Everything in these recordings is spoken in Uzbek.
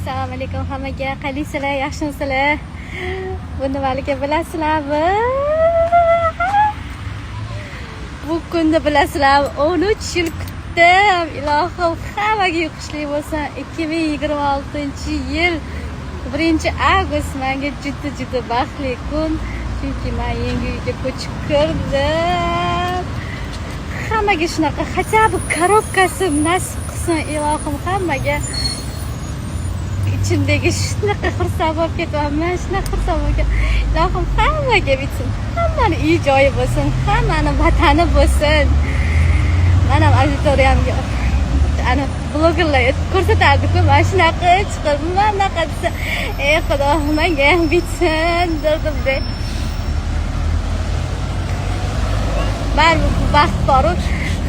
Assalomu alaykum hammaga. Qandaysizlar? Yaxshimisizlar? Bu nimaligini bilasizlarmi? Bu kunni bilasizlarmi? 13 yil kutdim. Ilohim hammaga yuqishli bo'lsin. 2026-yil 1-avgust menga juda baxtli kun. Chunki men yangi uyga ko'chib kirdim. Hammaga shunaqa хотя бы korobkasi nasib qilsin. Ilohim hammaga ichimdagi shunaqa xursand bo'lib ketyapman, shunaqa xursand bo'lib ilohim hammaga bitsin, hammani uy joyi bo'lsin, hammani vatani bo'lsin. Men ham auditoriyamga ana blogerlar ko'rsatardi-ku, mana shunaqa chiqib, mana bunaqa desa, ey xudo, menga ham bitsin dedim-da. Baribir bu baxt bor-ku,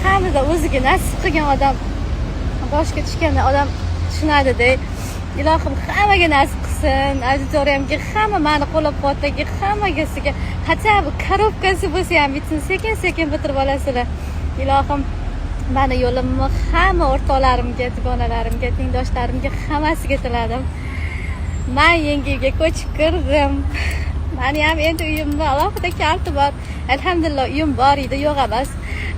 hammada o'ziga nasib qilgan odam boshga tushganda odam tushunadi-da. Ilohim hammaga nasib qilsin, auditoriyamga, hamma meni qo'llab-quvvatlagan hammagasiga хотя бы korobkasi bo'lsa ham bitsin, sekin bitirib olasizlar. Ilohim meni yo'limni hamma o'rtoqlarimga, dugonalarimga, tengdoshlarimga hammasiga tiladim. Men yangi uyga ko'chib kirdim. Meni ham endi uyimda alohida kaliti bor. Alhamdulillah uyim bor edi, yo'q emas.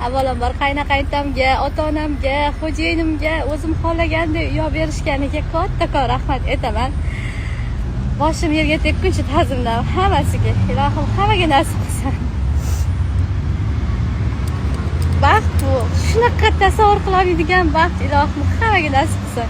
Avvalambor qaynonamga, ota-onamga, xo'jayinimga o'zim xohlaganda uy berishganiga kattakon rahmat aytaman. Boshim yerga tekkuncha ta'zimdan hammasiga. Ilohim hammaga nasib qilsin. Baxt bu. Shunaqa tasavvur qila olmaydigan baxt ilohim hammaga nasib qilsin.